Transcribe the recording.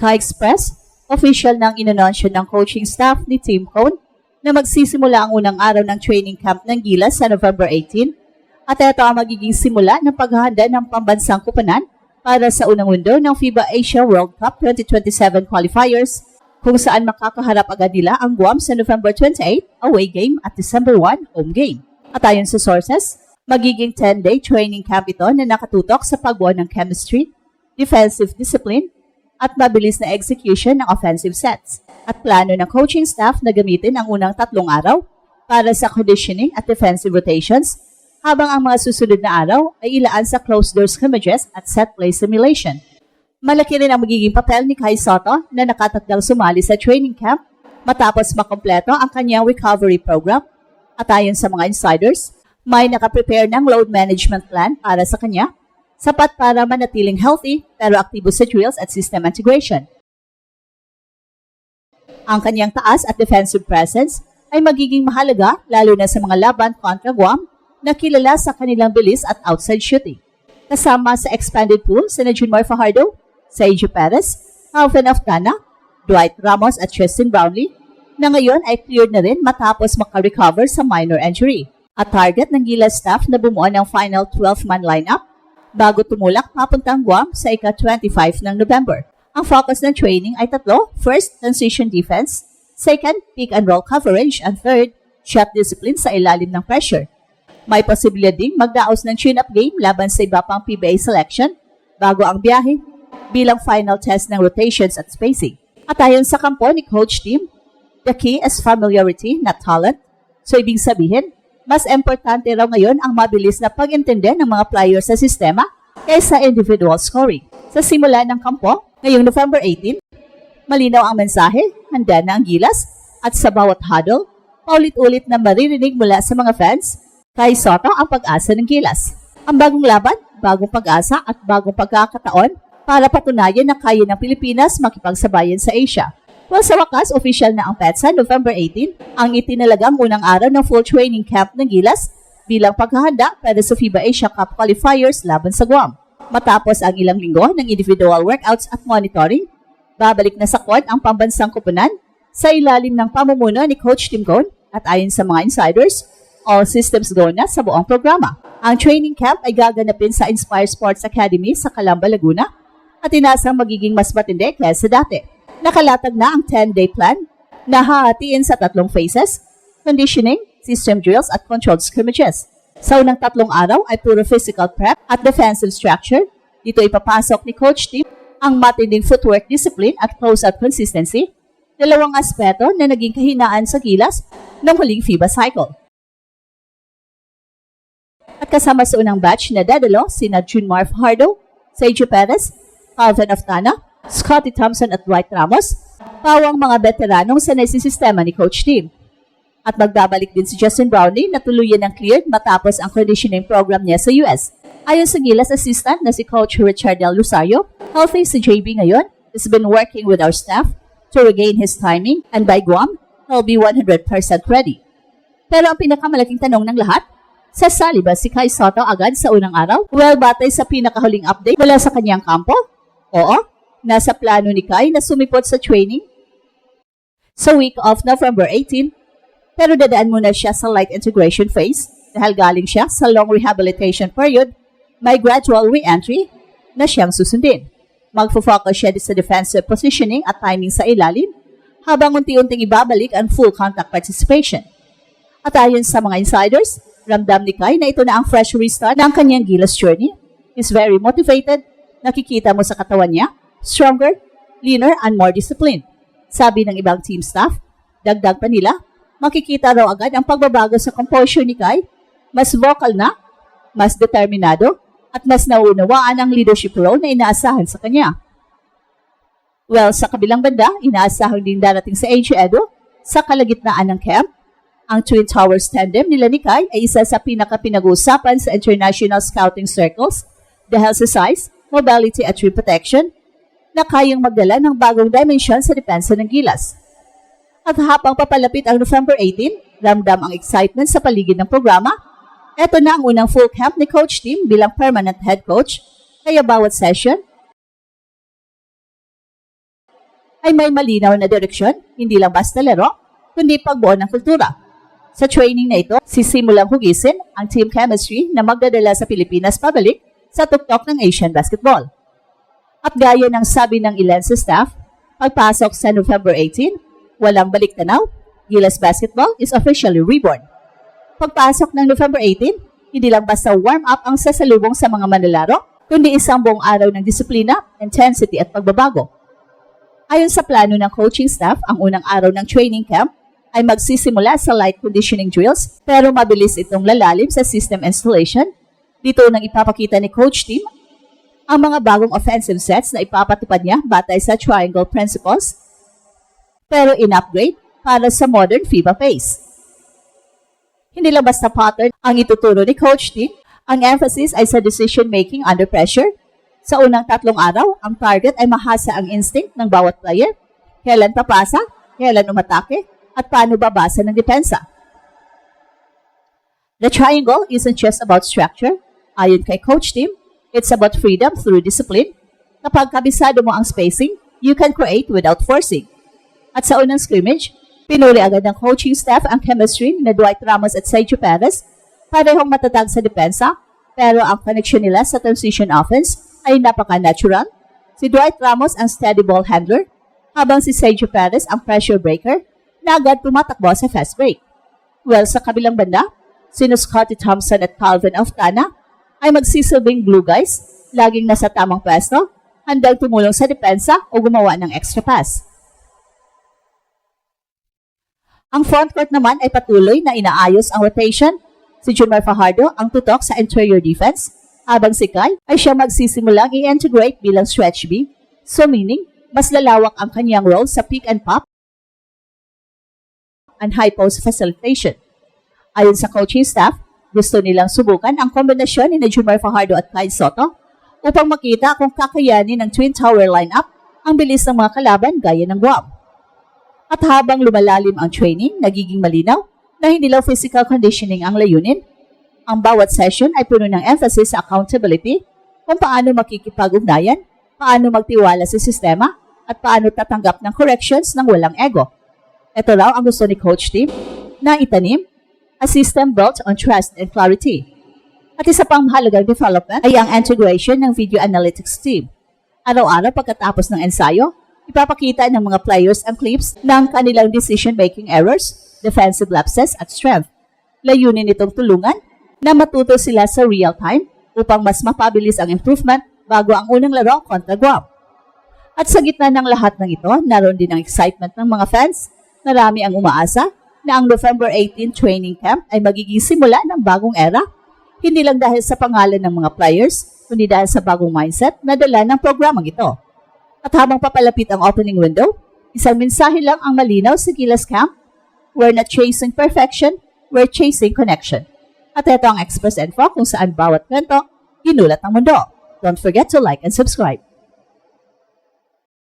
Ka-Express, official ng inanunsyo ng coaching staff ni Team Cone na magsisimula ang unang araw ng training camp ng Gilas sa November 18 at ito ang magiging simula ng paghahanda ng pambansang kupunan para sa unang mundo ng FIBA Asia World Cup 2027 qualifiers kung saan makakaharap agad nila ang Guam sa November 28 away game at December 1 home game. At ayon sa sources, magiging 10-day training camp ito na nakatutok sa pagbuo ng chemistry, defensive discipline, at mabilis na execution ng offensive sets. At plano ng coaching staff na gamitin ang unang 3 araw para sa conditioning at defensive rotations, habang ang mga susunod na araw ay ilaan sa closed-door scrimmages at set-play simulation. Malaki rin ang magiging papel ni Kai Sotto na nakatakdang sumali sa training camp matapos makompleto ang kanyang recovery program. At ayon sa mga insiders, may nakaprepare ng load management plan para sa kanya, sapat para manatiling healthy pero aktibo sa drills at system integration. Ang kanyang taas at defensive presence ay magiging mahalaga lalo na sa mga laban kontra Guam na kilala sa kanilang bilis at outside shooting. Kasama sa expanded pool sina Junmar Fajardo, Sergio Perez, Alvin Aftana, Dwight Ramos at Tristan Brownlee na ngayon ay cleared na rin matapos makarecover sa minor injury. At target ng Gilas staff na bumuo ng final 12-man lineup bago tumulak papuntang Guam sa ika-25 ng November. Ang focus ng training ay 3, first, transition defense, second, pick and roll coverage, and third, shot discipline sa ilalim ng pressure. May posibilidad ding magdaos ng tune-up game laban sa iba pang PBA selection bago ang biyahe bilang final test ng rotations at spacing. At ayon sa kampo ni Coach Tim, the key is familiarity, not talent. So ibig sabihin, mas importante raw ngayon ang mabilis na pag-intindi ng mga players sa sistema kaysa individual scoring. Sa simula ng kampo, ngayong November 18, malinaw ang mensahe, handa na ang Gilas, at sa bawat huddle, paulit-ulit na maririnig mula sa mga fans, Kai Sotto ang pag-asa ng Gilas. Ang bagong laban, bagong pag-asa at bagong pagkakataon para patunayan na kaya ng Pilipinas makipagsabayan sa Asia. Well, sa wakas, official na ang PETSA November 18 ang itinalagang unang araw ng full training camp ng Gilas bilang paghahanda para sa FIBA Asia Cup qualifiers laban sa Guam. Matapos ang ilang linggo ng individual workouts at monitoring, babalik na sa court ang pambansang kupunan sa ilalim ng pamumuno ni Coach Tim Cone at ayon sa mga insiders, all systems go na sa buong programa. Ang training camp ay gaganapin sa Inspire Sports Academy sa Calamba, Laguna at inasang magiging mas matindi kaysa dati. Nakalatag na ang 10-day plan na hahatiin sa 3 phases, conditioning, system drills at controlled scrimmages. Sa unang 3 araw ay puro physical prep at defensive structure. Dito ipapasok ni Coach Tim ang matinding footwork discipline at close-out consistency, 2 aspeto na naging kahinaan sa Gilas ng huling FIBA cycle. At kasama sa unang batch na dadalo sina Junmar Fajardo, Sergio Perez, Alvin Aftana, Scotty Thompson at Dwight Ramos, pawang mga veteranong sanay sa sistema ni Coach Tim. At magbabalik din si Justin Brownlee na tuluyan ng cleared matapos ang conditioning program niya sa US. Ayon sa Gilas assistant na si Coach Richard Del Rosario, healthy si JB ngayon, has been working with our staff to regain his timing and by Guam, he'll be 100% ready. Pero ang pinakamalaking tanong ng lahat, sasali ba si Kai Sotto agad sa unang araw? Well, batay sa pinakahuling update mula sa kanyang kampo, oo, nasa plano ni Kai na sumipot sa training sa week of November 18, pero dadaan muna siya sa light integration phase dahil galing siya sa long rehabilitation period, may gradual re-entry na siyang susundin. Magfo-focus siya sa defensive positioning at timing sa ilalim habang unti-unting ibabalik ang full contact participation. At ayon sa mga insiders, ramdam ni Kai na ito na ang fresh restart ng kanyang Gilas journey. He's very motivated, nakikita mo sa katawan niya, stronger, leaner, and more disciplined. Sabi ng ibang team staff, dagdag pa nila, makikita raw agad ang pagbabago sa composure ni Kai, mas vocal na, mas determinado, at mas naunawaan ang leadership role na inaasahan sa kanya. Well, sa kabilang banda, inaasahan din darating sa AJ Edo sa kalagitnaan ng camp. Ang Twin Towers tandem nila ni Kai ay isa sa pinaka-pinag-uusapan sa international scouting circles dahil sa size, mobility at rim protection na kayang magdala ng bagong dimensyon sa depensa ng Gilas. At habang papalapit ang November 18, ramdam ang excitement sa paligid ng programa. Ito na ang unang full camp ni Coach Tim bilang permanent head coach, kaya bawat session ay may malinaw na direksyon, hindi lang basta laro, kundi pagbuo ng kultura. Sa training na ito, sisimulang hugisin ang team chemistry na magdadala sa Pilipinas pabalik sa tuktok ng Asian basketball. At gaya ng sabi ng ilan sa staff, pagpasok sa November 18, walang balik tanaw, Gilas Basketball is officially reborn. Pagpasok ng November 18, hindi lang basta warm-up ang sasalubong sa mga manlalaro, kundi isang buong araw ng disiplina, intensity at pagbabago. Ayon sa plano ng coaching staff, ang unang araw ng training camp ay magsisimula sa light conditioning drills pero mabilis itong lalalim sa system installation. Dito nang ipapakita ni Coach Tim ang mga bagong offensive sets na ipapatupad niya batay sa triangle principles pero in-upgrade para sa modern FIBA pace. Hindi lang basta pattern ang ituturo ni Coach Tim, ang emphasis ay sa decision-making under pressure. Sa unang 3 araw, ang target ay mahasa ang instinct ng bawat player, kailan papasa, kailan umatake, at paano babasa ng depensa. The triangle isn't just about structure. Ayon kay Coach Tim, it's about freedom through discipline. Kapag kabisado mo ang spacing, you can create without forcing. At sa unang scrimmage, pinuli agad ng coaching staff ang chemistry na Dwight Ramos at Sergio Perez, parehong matatag sa depensa, pero ang connection nila sa transition offense ay napaka-natural. Si Dwight Ramos ang steady ball handler, habang si Sergio Perez ang pressure breaker na agad tumatakbo sa fast break. Well, sa kabilang banda, sino Scottie Thompson at Calvin Oftana ay magsisilbing glue guys, laging nasa tamang pwesto, handang tumulong sa depensa o gumawa ng extra pass. Ang frontcourt naman ay patuloy na inaayos ang rotation. Si Junmar Fajardo ang tutok sa interior defense, habang si Kai ay siya magsisimulang i-integrate bilang stretch B, so meaning, mas lalawak ang kanyang role sa pick and pop and high post facilitation. Ayon sa coaching staff, gusto nilang subukan ang kombinasyon ni Junmar Fajardo at Kai Soto upang makita kung kakayanin ng Twin Tower lineup ang bilis ng mga kalaban gaya ng Guam. At habang lumalalim ang training, nagiging malinaw na hindi lang physical conditioning ang layunin. Ang bawat session ay puno ng emphasis sa accountability, kung paano makikipag-ugnayan, paano magtiwala sa sistema, at paano tatanggap ng corrections ng walang ego. Ito raw ang gusto ni Coach Tim na itanim, a system built on trust and clarity. At isa pang mahalagang development ay ang integration ng video analytics team. Araw-araw pagkatapos ng ensayo, ipapakita ng mga players ang clips ng kanilang decision-making errors, defensive lapses at strength. Layunin itong tulungan na matuto sila sa real time upang mas mapabilis ang improvement bago ang unang laro kontra Guam. At sa gitna ng lahat ng ito, naroon din ang excitement ng mga fans. Marami ang umaasa na ang November 18 training camp ay magiging simula ng bagong era, hindi lang dahil sa pangalan ng mga players, kundi dahil sa bagong mindset na dala ng programang ito. At habang papalapit ang opening window, isang mensahe lang ang malinaw sa Gilas Camp: we're not chasing perfection, we're chasing connection. At ito ang Express Info kung saan bawat kwento ginulat ng mundo. Don't forget to like and subscribe.